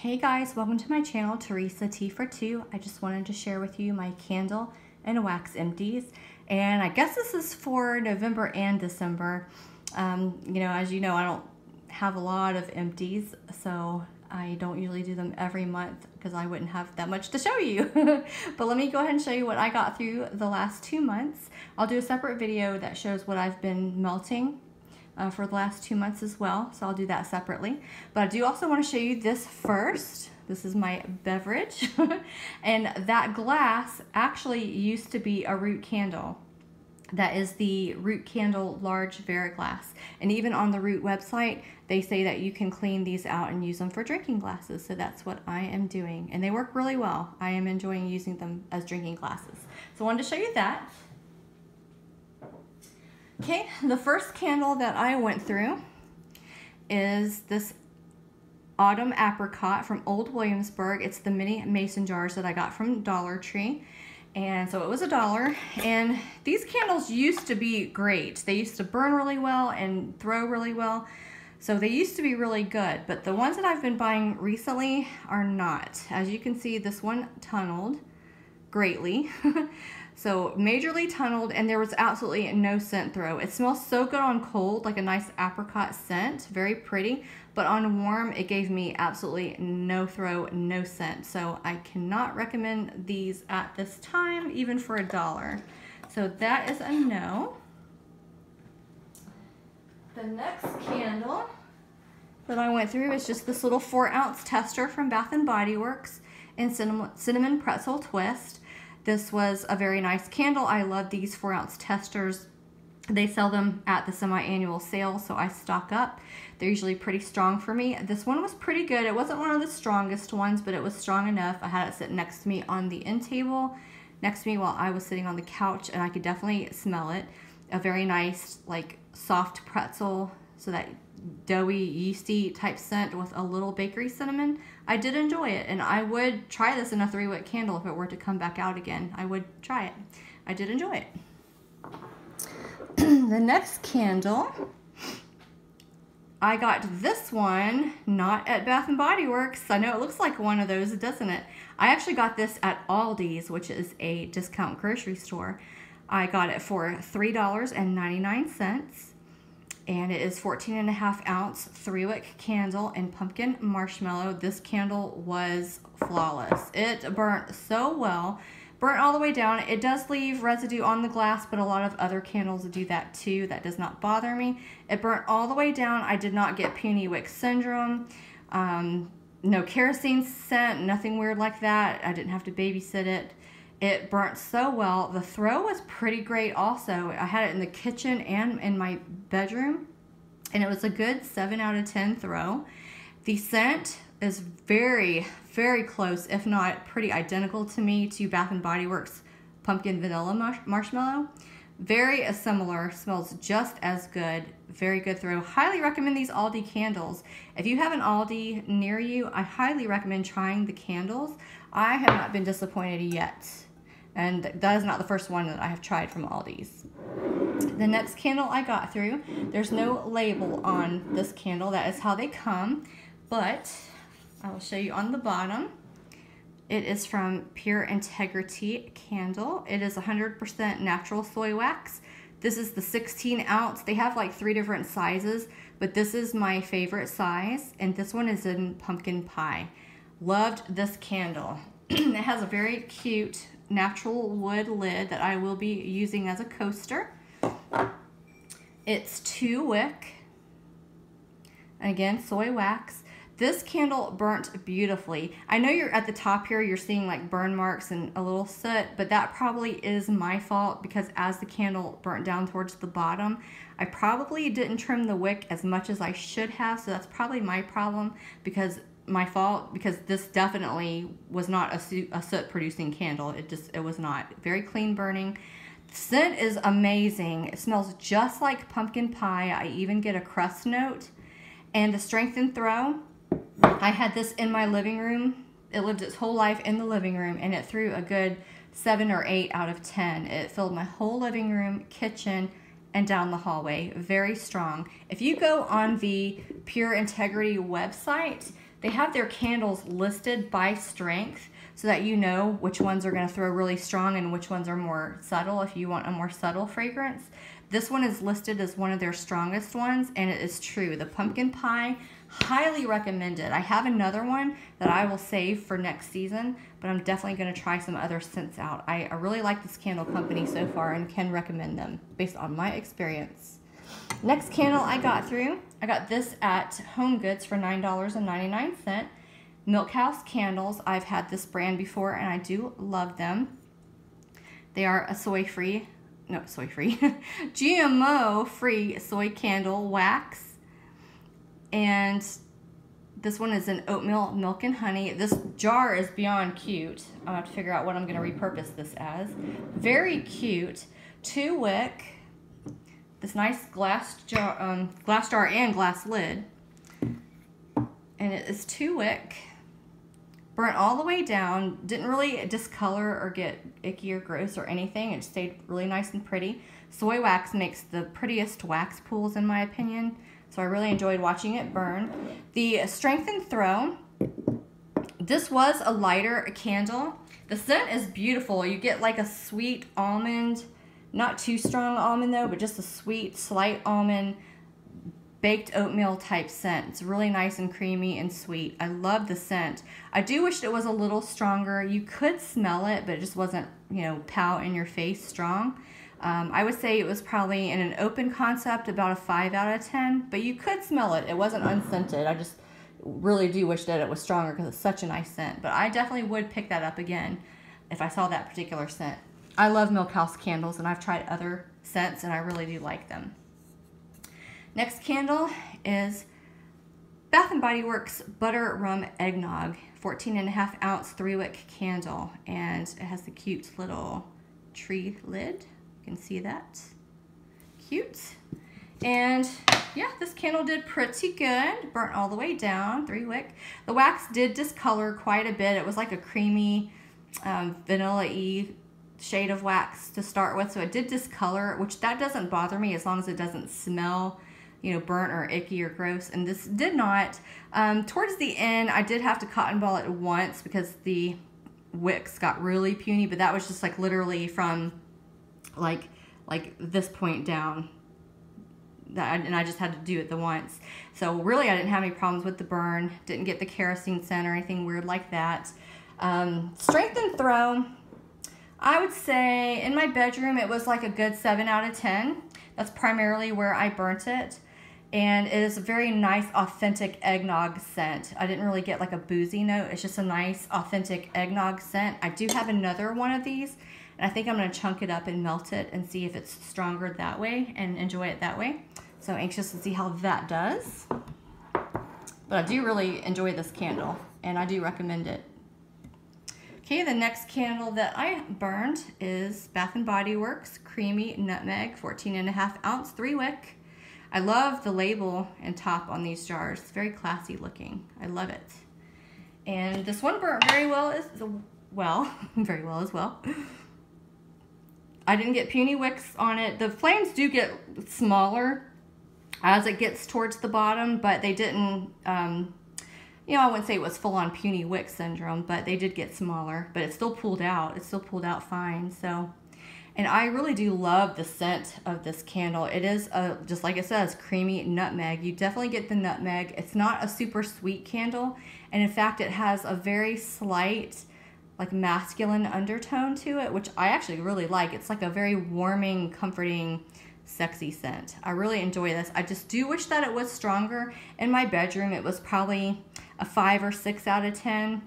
Hey guys, welcome to my channel, Teresa Tea for Two. I just wanted to share with you my candle and wax empties. And I guess this is for November and December. As you know, I don't have a lot of empties, so I don't usually do them every month because I wouldn't have that much to show you. But let me go ahead and show you what I got through the last 2 months. I'll do a separate video that shows what I've been melting for the last 2 months as well, so I'll do that separately. But I do also want to show you this first. This is my beverage, and that glass actually used to be a root candle. That is the Root Candle Large Vera glass, and even on the Root website they say that you can clean these out and use them for drinking glasses, so that's what I am doing, and they work really well. I am enjoying using them as drinking glasses, so I wanted to show you that. Okay, the first candle that I went through is this Autumn Apricot from Old Williamsburg. It's the mini mason jars that I got from Dollar Tree. And so it was $1. And these candles used to be great. They used to burn really well and throw really well. So they used to be really good. But the ones that I've been buying recently are not. As you can see, this one tunneled greatly. So majorly tunneled, and there was absolutely no scent throw. It smells so good on cold, like a nice apricot scent, very pretty, but on warm it gave me absolutely no throw, no scent. So I cannot recommend these at this time, even for $1. So that is a no. The next candle that I went through is just this little 4-ounce tester from Bath & Body Works in Cinnamon Pretzel Twist. This was a very nice candle. I love these 4-ounce testers. They sell them at the semi-annual sale, so I stock up. They're usually pretty strong for me. This one was pretty good. It wasn't one of the strongest ones, but it was strong enough. I had it sit next to me on the end table, next to me while I was sitting on the couch, and I could definitely smell it. A very nice, like, soft pretzel, so that doughy, yeasty type scent with a little bakery cinnamon. I did enjoy it, and I would try this in a 3-wick candle if it were to come back out again. I would try it. I did enjoy it. The next candle, I got this one not at Bath & Body Works. I know it looks like one of those, doesn't it? I actually got this at Aldi's, which is a discount grocery store. I got it for $3.99. And it is 14.5 ounce 3-wick candle in pumpkin marshmallow. This candle was flawless. It burnt so well, burnt all the way down. It does leave residue on the glass, but a lot of other candles do that too. That does not bother me. It burnt all the way down. I did not get puny wick syndrome. No kerosene scent, nothing weird like that. I didn't have to babysit it. It burnt so well. The throw was pretty great also. I had it in the kitchen and in my bedroom, and it was a good 7 out of 10 throw. The scent is very, very close, if not pretty identical to me, to Bath & Body Works Pumpkin Vanilla Marshmallow. Very similar, smells just as good. Very good throw. Highly recommend these Aldi candles. If you have an Aldi near you, I highly recommend trying the candles. I have not been disappointed yet. And that is not the first one that I have tried from Aldi's. The next candle I got through, there's no label on this candle. That is how they come. But I will show you on the bottom. It is from Pure Integrity Candle. It is 100% natural soy wax. This is the 16 ounce. They have like 3 different sizes, but this is my favorite size. And this one is in pumpkin pie. Loved this candle. It has a very cute natural wood lid that I will be using as a coaster. It's 2-wick. Again, soy wax. This candle burnt beautifully. I know you're at the top here, you're seeing like burn marks and a little soot, but that probably is my fault because as the candle burnt down towards the bottom, I probably didn't trim the wick as much as I should have, so that's probably my problem, because this definitely was not a soot producing candle. It was not. Very clean burning. The scent is amazing. It smells just like pumpkin pie. I even get a crust note. And the strength and throw, I had this in my living room. It lived its whole life in the living room, and it threw a good 7 or 8 out of 10. It filled my whole living room, kitchen, and down the hallway. Very strong. If you go on the Pure Integrity website, They have their candles listed by strength so that you know which ones are going to throw really strong and which ones are more subtle if you want a more subtle fragrance. This one is listed as one of their strongest ones, and it is true. The pumpkin pie, highly recommended. I have another one that I will save for next season, but I'm definitely going to try some other scents out. I really like this candle company so far and can recommend them based on my experience. Next candle I got this at Home Goods for $9.99. Milk House Candles. I've had this brand before and I do love them. They are a GMO-free soy candle wax. And this one is an oatmeal, milk, and honey. This jar is beyond cute. I'll have to figure out what I'm going to repurpose this as. Very cute. 2-wick. This nice glass jar and glass lid. And it is 2-wick. Burnt all the way down. Didn't really discolor or get icky or gross or anything. It stayed really nice and pretty. Soy wax makes the prettiest wax pools in my opinion. So I really enjoyed watching it burn. The Strength and Throw. This was a lighter candle. The scent is beautiful. You get like a sweet almond, not too strong almond though, but just a sweet, slight almond, baked oatmeal type scent. It's really nice and creamy and sweet. I love the scent. I do wish it was a little stronger. You could smell it, but it just wasn't, you know, pow in your face strong. I would say it was probably in an open concept about a 5 out of 10, but you could smell it. It wasn't unscented. I just really do wish that it was stronger because it's such a nice scent. But I definitely would pick that up again if I saw that particular scent. I love Milk House candles, and I've tried other scents, and I really do like them. Next candle is Bath & Body Works Butter Rum Eggnog, 14.5 ounce 3-wick candle, and it has the cute little tree lid. You can see that. Cute. And yeah, this candle did pretty good. Burnt all the way down, 3-wick. The wax did discolor quite a bit. It was like a creamy vanilla-y shade of wax to start with, so it did discolor, which that doesn't bother me as long as it doesn't smell, you know, burnt or icky or gross, and this did not. Towards the end, I did have to cotton ball it once because the wicks got really puny, but that was just like literally from like this point down. And I just had to do it the once. So really I didn't have any problems with the burn. Didn't get the kerosene scent or anything weird like that. Strength and Throw, I would say in my bedroom it was like a good 7 out of 10. That's primarily where I burnt it. And it is a very nice, authentic eggnog scent. I didn't really get like a boozy note. It's just a nice, authentic eggnog scent. I do have another one of these, and I think I'm going to chunk it up and melt it and see if it's stronger that way and enjoy it that way. So anxious to see how that does. But I do really enjoy this candle, and I do recommend it. Okay, the next candle that I burned is Bath & Body Works Creamy Nutmeg, 14.5 ounce 3-wick. I love the label and top on these jars. It's very classy looking. I love it. And this one burnt very well as well. Very well as well. I didn't get puny wicks on it. The flames do get smaller as it gets towards the bottom, but they didn't, you know, I wouldn't say it was full-on puny wick syndrome, but they did get smaller, but it still pulled out. It still pulled out fine, so. And I really do love the scent of this candle. It is, just like it says, creamy nutmeg. You definitely get the nutmeg. It's not a super sweet candle, and in fact, it has a very slight, like masculine undertone to it, which I actually really like. It's like a very warming, comforting, sexy scent. I really enjoy this. I just do wish that it was stronger. In my bedroom, it was probably a 5 or 6 out of 10.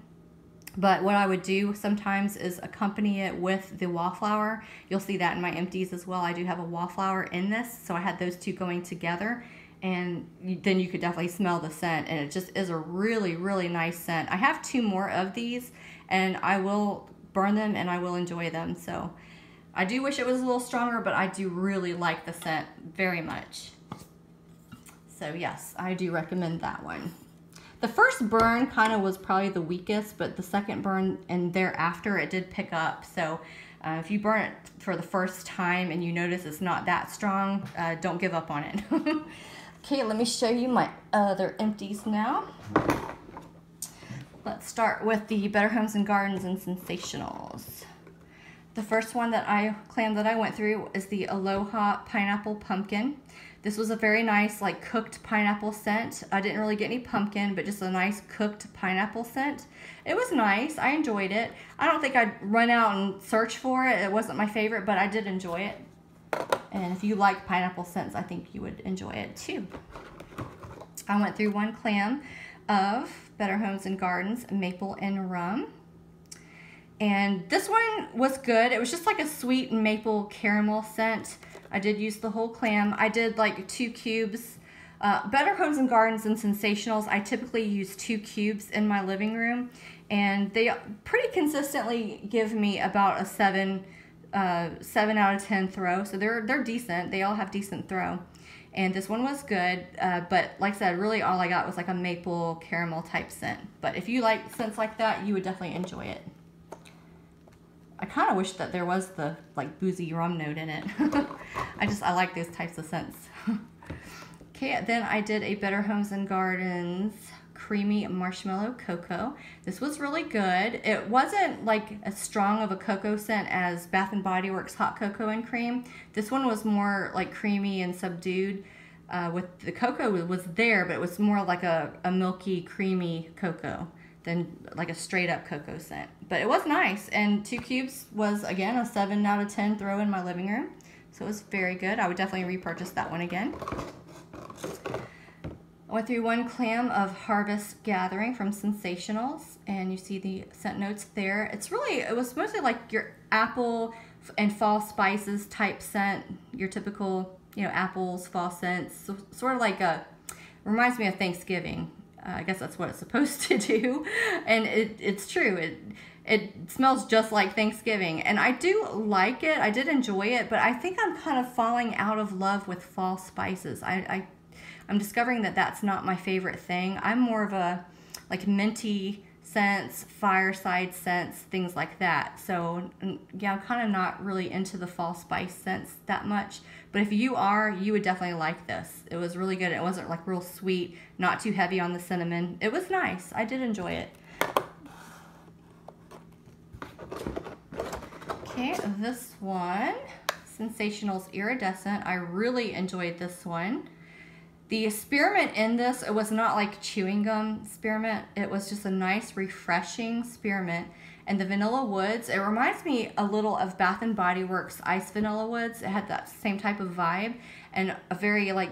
But what I would do sometimes is accompany it with the Wallflower. You'll see that in my empties as well. I do have a Wallflower in this, so I had those two going together. And then you could definitely smell the scent, and it just is a really, really nice scent. I have 2 more of these, and I will burn them and I will enjoy them. So I do wish it was a little stronger, but I do really like the scent very much. So yes, I do recommend that one. The first burn kind of was probably the weakest, but the second burn and thereafter it did pick up. So if you burn it for the first time and you notice it's not that strong, don't give up on it. Okay, let me show you my other empties now. Let's start with the Better Homes and Gardens and Sensationals. The first clam that I went through is the Aloha Pineapple Pumpkin. This was a very nice, like, cooked pineapple scent. I didn't really get any pumpkin, but just a nice cooked pineapple scent. It was nice. I enjoyed it. I don't think I'd run out and search for it. It wasn't my favorite, but I did enjoy it. And if you like pineapple scents, I think you would enjoy it too. I went through one clam of Better Homes and Gardens Maple and Rum. And this one was good. It was just like a sweet maple caramel scent. I did use the whole clam. I did like 2 cubes. Better Homes and Gardens and Sensationals, I typically use 2 cubes in my living room. And they pretty consistently give me about a 7 out of 10 throw. So they're decent. They all have decent throw. And this one was good. But like I said, really all I got was like a maple caramel type scent. But if you like scents like that, you would definitely enjoy it. I kind of wish that there was the like boozy rum note in it. I like those types of scents. Okay, then I did a Better Homes and Gardens Creamy Marshmallow Cocoa. This was really good. It wasn't like as strong of a cocoa scent as Bath & Body Works Hot Cocoa and Cream. This one was more like creamy and subdued. With the cocoa was there, but it was more like a milky, creamy cocoa than like a straight up cocoa scent. But it was nice, and 2 cubes was, again, a 7 out of 10 throw in my living room. So it was very good. I would definitely repurchase that one again. I went through one clam of Harvest Gathering from Sensationals, and you see the scent notes there. It was mostly like your apple and fall spices type scent, your typical, you know, apples, fall scents. So, sort of like reminds me of Thanksgiving. I guess that's what it's supposed to do, and it's true. It smells just like Thanksgiving, and I do like it. I did enjoy it, but I think I'm kind of falling out of love with fall spices. I'm discovering that that's not my favorite thing. I'm more of a like minty scents, fireside scents, things like that. So yeah, I'm kind of not really into the fall spice scents that much. But if you are, you would definitely like this. It was really good. It wasn't like real sweet, not too heavy on the cinnamon. It was nice. I did enjoy it. Okay, this one, Sensationals Iridescent. I really enjoyed this one. The spearmint in this, it was not like chewing gum spearmint. It was just a nice, refreshing spearmint. And the vanilla woods, it reminds me a little of Bath & Body Works Ice Vanilla Woods. It had that same type of vibe and a very like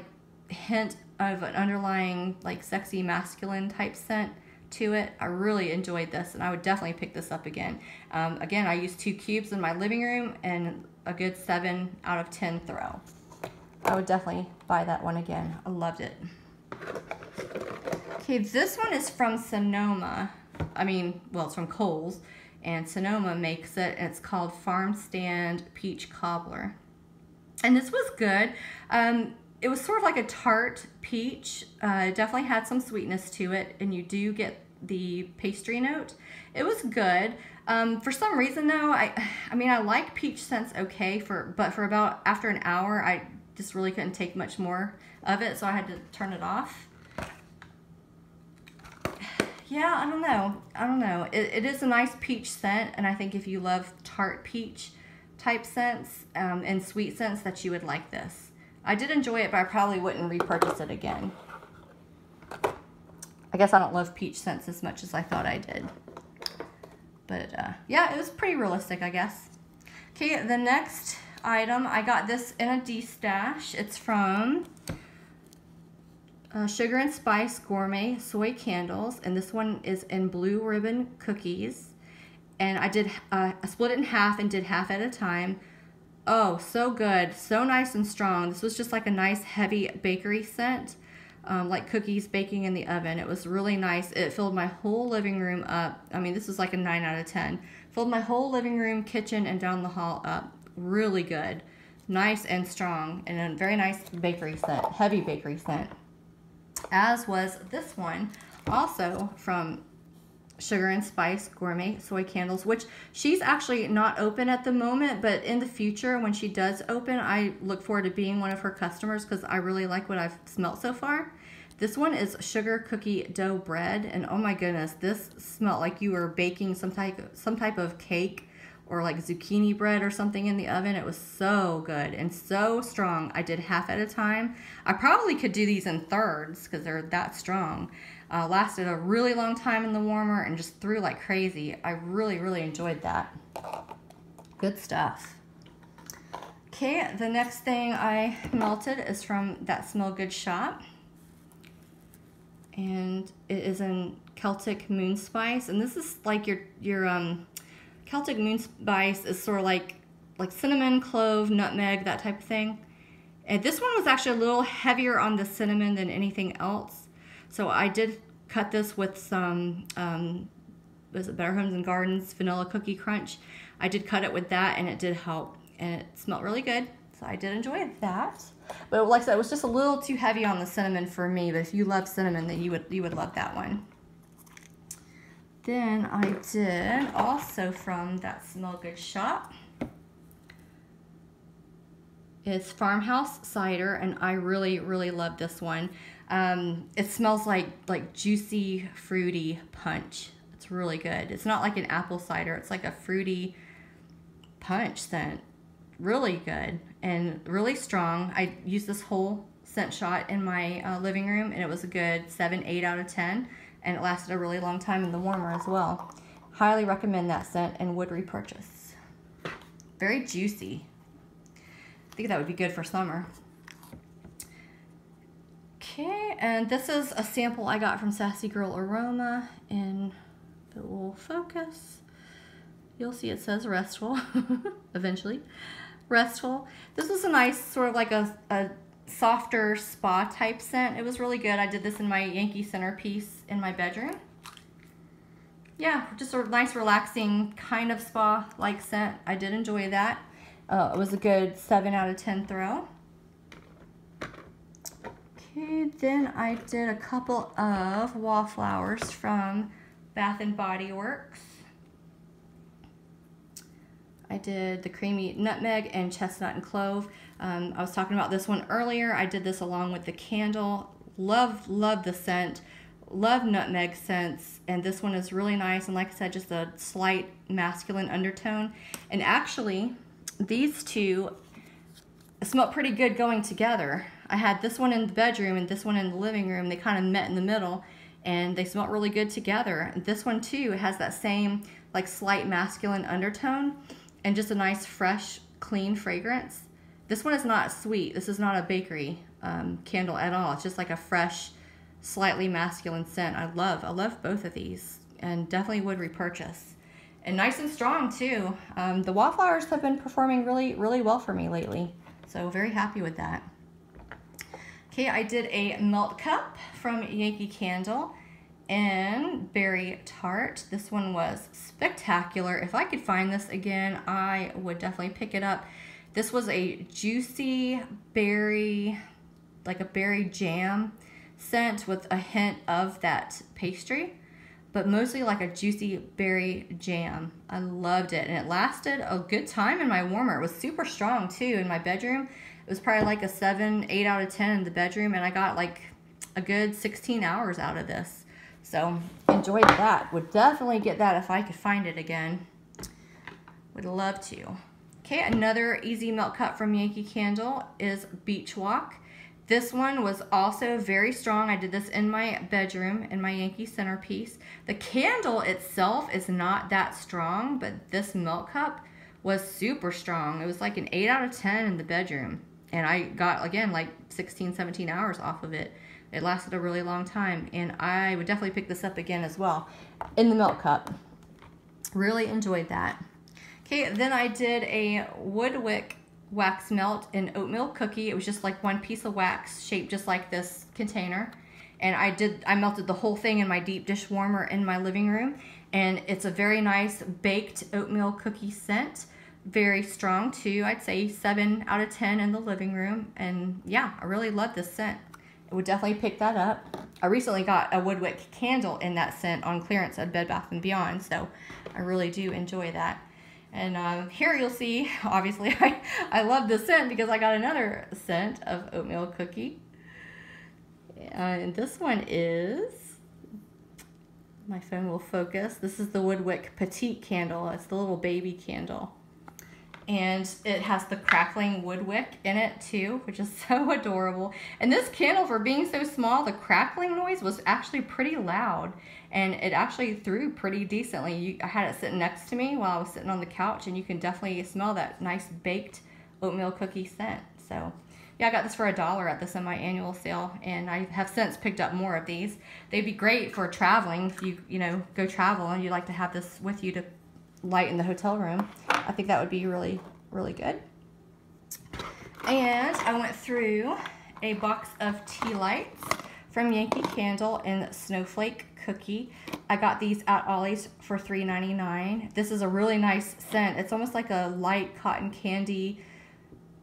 hint of an underlying like sexy masculine type scent to it. I really enjoyed this, and I would definitely pick this up again. Again, I used 2 cubes in my living room and a good 7 out of 10 throw. I would definitely buy that one again. I loved it. Okay, this one is from Sonoma. Well, it's from Kohl's, and Sonoma makes it, and it's called Farm Stand Peach Cobbler. And this was good. It was sort of like a tart peach. It definitely had some sweetness to it, and you do get the pastry note. It was good. For some reason though, I like peach scents okay, but for about after an hour, I just really couldn't take much more of it, so I had to turn it off. Yeah, I don't know. It is a nice peach scent, and I think if you love tart peach type scents and sweet scents, that you would like this. I did enjoy it, but I probably wouldn't repurchase it again. I guess I don't love peach scents as much as I thought I did. But yeah, it was pretty realistic, I guess. Okay, the next item, I got this in a D-stash. It's from Sugar and Spice Gourmet Soy Candles, and this one is in Blue Ribbon Cookies. And I split it in half and did half at a time. Oh, so good, so nice and strong. This was just like a nice heavy bakery scent, like cookies baking in the oven. It was really nice. It filled my whole living room up. This was like a 9 out of 10. Filled my whole living room, kitchen, and down the hall up. Really good, nice and strong, and a very nice bakery scent, heavy bakery scent. As was this one, also from Sugar and Spice Gourmet Soy Candles, which she's actually not open at the moment, but in the future when she does open, I look forward to being one of her customers because I really like what I've smelt so far. This one is sugar cookie dough bread, and oh my goodness, this smelled like you were baking some type of cake or like zucchini bread or something in the oven. It was so good and so strong. I did half at a time. I probably could do these in thirds because they're that strong. Lasted a really long time in the warmer and just threw like crazy. I really enjoyed that. Good stuff. Okay, the next thing I melted is from That Smell Good shop. And it is in Celtic Moon Spice. And this is like your Celtic Moon Spice is sort of like cinnamon, clove, nutmeg, that type of thing. And this one was actually a little heavier on the cinnamon than anything else. So I did cut this with some, was it Better Homes and Gardens Vanilla Cookie Crunch. I did cut it with that and it did help. And it smelled really good. So I did enjoy that. But like I said, it was just a little too heavy on the cinnamon for me. But if you love cinnamon, then you would love that one. Then I did also from That Smell Good shop. It's Farmhouse Cider, and I really love this one. It smells like juicy, fruity punch. It's really good. It's not like an apple cider. It's like a fruity punch scent. Really good and really strong. I used this whole scent shot in my living room, and it was a good 7-8 out of 10, and it lasted a really long time in the warmer as well. Highly recommend that scent and would repurchase. Very juicy. I think that would be good for summer. Okay, and this is a sample I got from Sassy Girl Aroma, and it will focus. You'll see it says Restful, eventually. Restful. This was a nice sort of like a softer spa type scent. It was really good. I did this in my Yankee centerpiece in my bedroom. Yeah, just a nice relaxing kind of spa like scent. I did enjoy that. It was a good 7 out of 10 throw. Okay, then I did a couple of Wallflowers from Bath and Body Works. I did the creamy nutmeg and chestnut and clove. I was talking about this one earlier. I did this along with the candle. Love the scent. Love nutmeg scents. And this one is really nice. And like I said, just a slight masculine undertone. And actually, these two smell pretty good going together. I had this one in the bedroom and this one in the living room. They kind of met in the middle and they smell really good together. And this one too has that same like slight masculine undertone and just a nice fresh clean fragrance. This one is not sweet. This is not a bakery candle at all. It's just like a fresh, slightly masculine scent. I love both of these and definitely would repurchase. And nice and strong too. The Wallflowers have been performing really well for me lately. So very happy with that. Okay, I did a melt cup from Yankee Candle in Berry Tart. This one was spectacular. If I could find this again, I would definitely pick it up. This was a juicy berry, like a berry jam scent with a hint of that pastry, but mostly like a juicy berry jam. I loved it, and it lasted a good time in my warmer. It was super strong too in my bedroom. It was probably like a 7-8 out of 10 in the bedroom, and I got like a good 16 hours out of this. So enjoyed that. Would definitely get that if I could find it again. Would love to. Okay, another easy melt cut from Yankee Candle is Beach Walk. This one was also very strong. I did this in my bedroom in my Yankee centerpiece. The candle itself is not that strong, but this melt cup was super strong. It was like an 8 out of 10 in the bedroom. And I got, again, like 16, 17 hours off of it. It lasted a really long time. And I would definitely pick this up again as well in the melt cup. Really enjoyed that. Okay, then I did a Woodwick wax melt in oatmeal cookie. It was just like one piece of wax shaped just like this container. And I melted the whole thing in my deep dish warmer in my living room. And it's a very nice baked oatmeal cookie scent. Very strong too. I'd say 7 out of 10 in the living room. And yeah, I really love this scent. I would definitely pick that up. I recently got a Woodwick candle in that scent on clearance at Bed Bath & Beyond. So I really do enjoy that. And here you'll see, obviously, I love this scent because I got another scent of oatmeal cookie. And this one is, my phone will focus. This is the Woodwick Petite candle. It's the little baby candle. And it has the crackling wood wick in it too, which is so adorable. And this candle, for being so small, the crackling noise was actually pretty loud. And it actually threw pretty decently. I had it sitting next to me while I was sitting on the couch, and you can definitely smell that nice baked oatmeal cookie scent. So yeah, I got this for $1 at the semi-annual sale, and I have since picked up more of these. They'd be great for traveling if you know, go travel and you like to have this with you to light in the hotel room. I think that would be really, really good. And I went through a box of tea lights from Yankee Candle and Snowflake Cookie. I got these at Ollie's for $3.99. This is a really nice scent. It's almost like a light cotton candy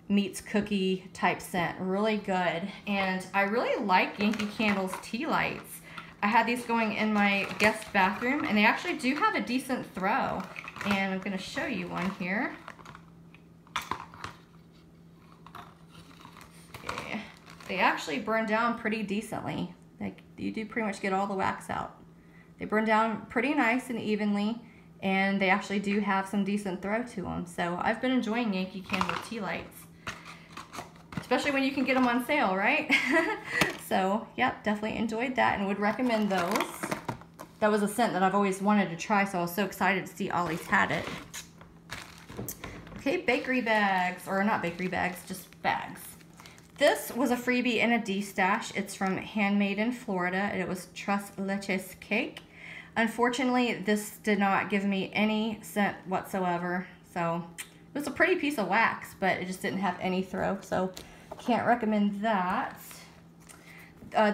meets cookie type scent. Really good. And I really like Yankee Candle's tea lights. I had these going in my guest bathroom, and they actually do have a decent throw. And I'm going to show you one here. Okay. They actually burn down pretty decently. Like, you do pretty much get all the wax out. They burn down pretty nice and evenly, and they actually do have some decent throw to them. So I've been enjoying Yankee Candle tea lights, especially when you can get them on sale, right? So, yep, definitely enjoyed that and would recommend those. That was a scent that I've always wanted to try, so I was so excited to see Ollie's had it. Okay, bakery bags, or not bakery bags, just bags. This was a freebie in a D-stash. It's from Handmade in Florida, and it was Tres Leches cake. Unfortunately, this did not give me any scent whatsoever, so it was a pretty piece of wax, but it just didn't have any throw, so can't recommend that.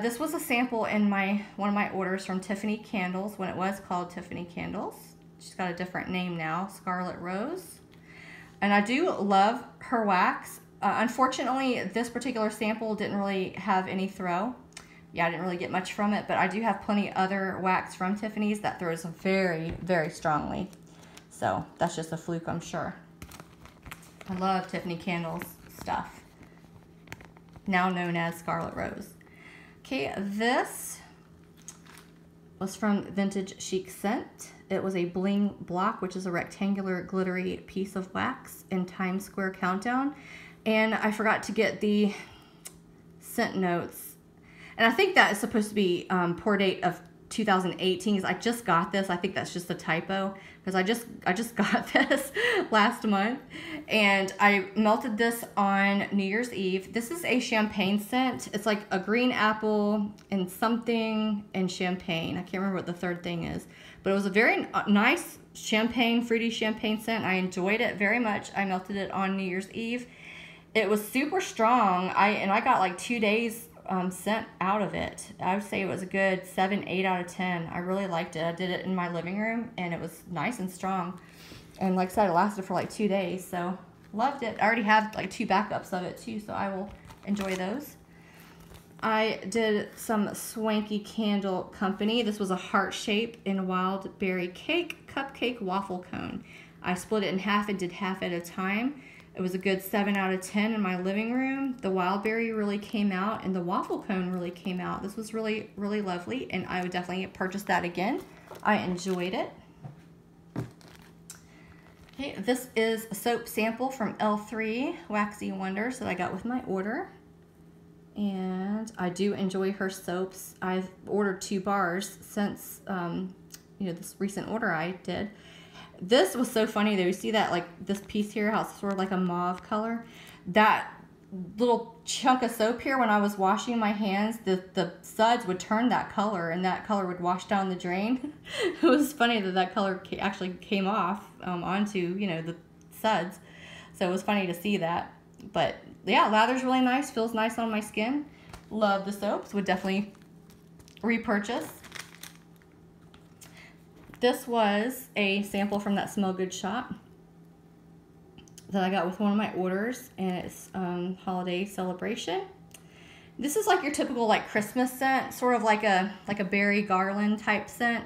This was a sample in one of my orders from Tiffany Candles when it was called Tiffany Candles. She's got a different name now, Scarlet Rose. And I do love her wax. Unfortunately, this particular sample didn't really have any throw. Yeah, I didn't really get much from it, but I do have plenty other wax from Tiffany's that throws very, very strongly. So that's just a fluke, I'm sure. I love Tiffany Candles stuff, now known as Scarlet Rose. Okay, this was from Vintage Chic Scent. It was a bling block, which is a rectangular glittery piece of wax in Times Square Countdown. And I forgot to get the scent notes. And I think that is supposed to be pour date of 2018, because I just got this. I think that's just a typo, because I just got this last month, and I melted this on New Year's Eve. This is a champagne scent. It's like a green apple and something and champagne. I can't remember what the third thing is, but it was a very nice champagne, fruity champagne scent. I enjoyed it very much. I melted it on New Year's Eve. It was super strong. I got like 2 days scent out of it. I would say it was a good 7, 8 out of 10. I really liked it. I did it in my living room, and it was nice and strong. And like I said, it lasted for like 2 days, so loved it. I already have like 2 backups of it too, so I will enjoy those. I did some Swanky Candle Company. This was a heart shape in wild berry cake cupcake waffle cone. I split it in half and did half at a time. It was a good 7 out of 10 in my living room. The wild berry really came out, and the waffle cone really came out. This was really, really lovely, and I would definitely purchase that again. I enjoyed it. Okay, this is a soap sample from L3 Waxy Wonders that I got with my order. And I do enjoy her soaps. I've ordered 2 bars since this recent order I did. This was so funny though. You see that, like, this piece here, how it's sort of like a mauve color? That little chunk of soap here, when I was washing my hands, the suds would turn that color, and that color would wash down the drain. It was funny that color actually came off onto, the suds. So it was funny to see that. But yeah, lather's really nice, feels nice on my skin. Love the soaps, would definitely repurchase. This was a sample from that Smell Good shop that I got with one of my orders, and it's holiday celebration. This is like your typical like Christmas scent, sort of like a berry garland type scent.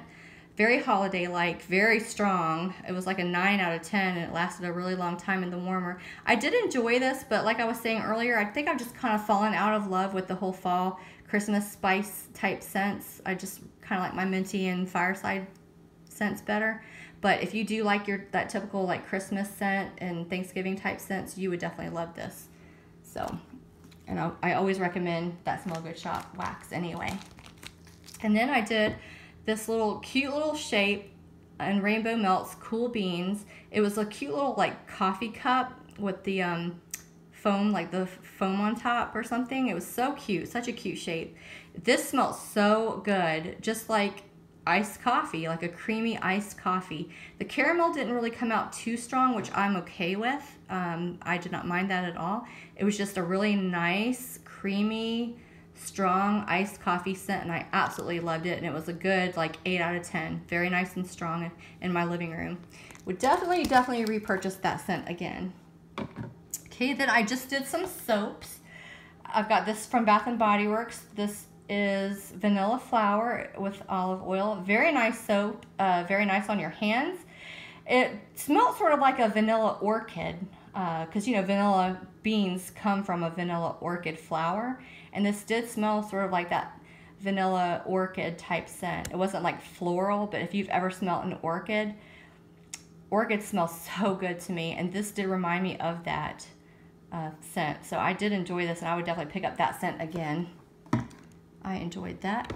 Very holiday-like, very strong. It was like a 9 out of 10, and it lasted a really long time in the warmer. I did enjoy this, but like I was saying earlier, I think I've just kind of fallen out of love with the whole fall Christmas spice type scents. I just kind of like my minty and fireside scents better. But if you do like that typical like Christmas scent and Thanksgiving type scents, you would definitely love this. So, and I always recommend that Smell Good Shop wax anyway. And then I did this little cute little shape in Rainbow Melts Cool Beans. It was a cute little like coffee cup with the foam, like the foam on top or something. It was so cute, such a cute shape. This smells so good, just like iced coffee, like a creamy iced coffee. The caramel didn't really come out too strong, which I'm okay with. I did not mind that at all. It was just a really nice, creamy, strong iced coffee scent, and I absolutely loved it. And it was a good like 8 out of 10. Very nice and strong in my living room. Would definitely repurchase that scent again. Okay, then I just did some soaps. I've got this from Bath and Body Works. This is Vanilla Flower with olive oil. Very nice soap, very nice on your hands. It smells sort of like a vanilla orchid, because you know vanilla beans come from a vanilla orchid flower, and this did smell sort of like that vanilla orchid type scent. It wasn't like floral, but if you've ever smelled an orchid, orchids smell so good to me, and this did remind me of that scent. So I did enjoy this, and I would definitely pick up that scent again. I enjoyed that.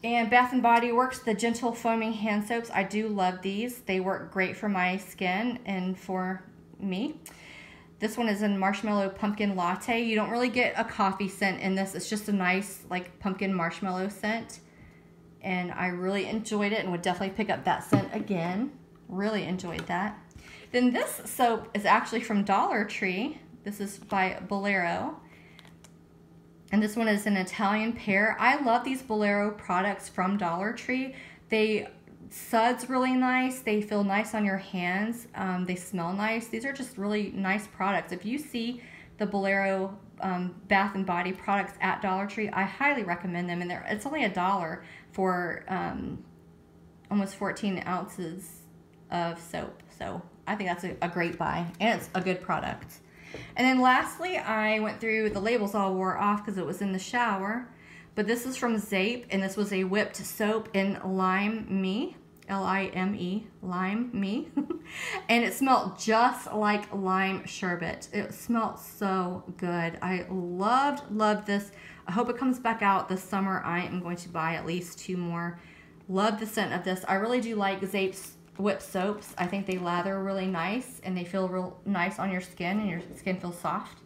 And Bath and Body Works, the Gentle Foaming Hand Soaps. I do love these. They work great for my skin and for me. This one is in Marshmallow Pumpkin Latte. You don't really get a coffee scent in this. It's just a nice like pumpkin marshmallow scent. And I really enjoyed it and would definitely pick up that scent again. Really enjoyed that. Then this soap is actually from Dollar Tree. This is by Bolero. And this one is an Italian pear. I love these Bolero products from Dollar Tree. They suds really nice. They feel nice on your hands. They smell nice. These are just really nice products. If you see the Bolero Bath and Body products at Dollar Tree, I highly recommend them. And it's only $1 for almost 14 ounces of soap. So I think that's a great buy, and it's a good product. And then lastly, I went through, the labels all wore off because it was in the shower, but this is from Zape, and this was a whipped soap in Lime Me, L-I-M-E, Lime Me, and it smelled just like lime sherbet. It smelled so good. I loved this. I hope it comes back out this summer. I am going to buy at least 2 more. Love the scent of this. I really do like Zape's whipped soaps. I think they lather really nice, and they feel real nice on your skin, and your skin feels soft.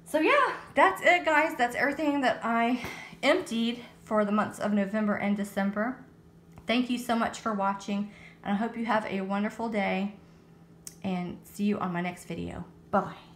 So yeah, that's it, guys. That's everything that I emptied for the months of November and December. Thank you so much for watching, and I hope you have a wonderful day, and see you on my next video. Bye-bye.